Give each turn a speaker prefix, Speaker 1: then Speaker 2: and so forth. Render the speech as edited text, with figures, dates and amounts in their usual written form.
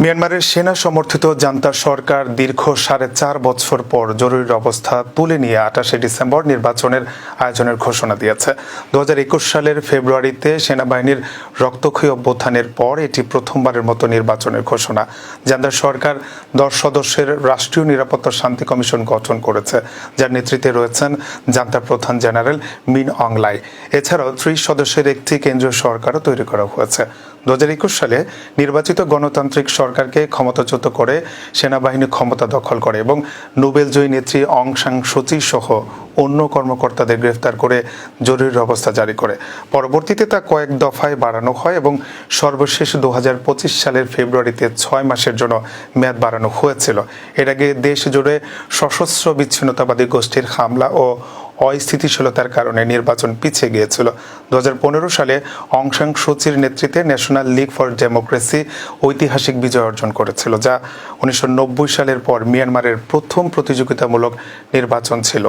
Speaker 1: মিয়ানমারের সেনা সমর্থিত জান্তা সরকার দীর্ঘ 4.5 বছর পর জরুরি অবস্থা তুলে নিয়ে 28 ডিসেম্বর নির্বাচনের আয়োজনের ঘোষণা দিয়েছে। 2021 সালের ফেব্রুয়ারিতে সেনাবাহিনীর রক্তক্ষয়ী অভ্যুত্থানের পর এটি প্রথমবারের মতো নির্বাচনের ঘোষণা। জান্তা সরকার 10 সদস্যের রাষ্ট্রীয় নিরাপত্তা শান্তি কমিশন গঠন করেছে, যার নেতৃত্বে রয়েছেন জান্তা প্রধান জেনারেল মিন অং লাই। এছাড়াও 30 সদস্যের একটি কেন্দ্রীয় সরকারও তৈরি করা হয়েছে। 2021 সালে নির্বাচিত গণতান্ত্রিক সরকারকে ক্ষমতাচ্যুত করে সেনাবাহিনী ক্ষমতা দখল করে এবং নোবেলজয়ী নেত্রী অং সান সুচি সহ অন্য কর্মকর্তাদের গ্রেফতার করে জরুরি অবস্থা জারি করে। পরবর্তীতে তা কয়েক দফায় বাড়ানো হয় এবং সর্বশেষ 2025 সালের ফেব্রুয়ারিতে 6 মাসের জন্য মেয়াদ বাড়ানো হয়েছিল। এর আগে দেশ জুড়ে সশস্ত্র বিচ্ছিন্নতাবাদী গোষ্ঠীর হামলা ও অস্থিতিশীলতার কারণে নির্বাচন পিছিয়ে গিয়েছিল। 2015 সালে অং সান সুচির নেতৃত্বে ন্যাশনাল লীগ ফর ডেমোক্রেসি ঐতিহাসিক বিজয় অর্জন করেছিল, যা 1990 সালের পর মিয়ানমারের প্রথম প্রতিযোগিতামূলক নির্বাচন ছিল।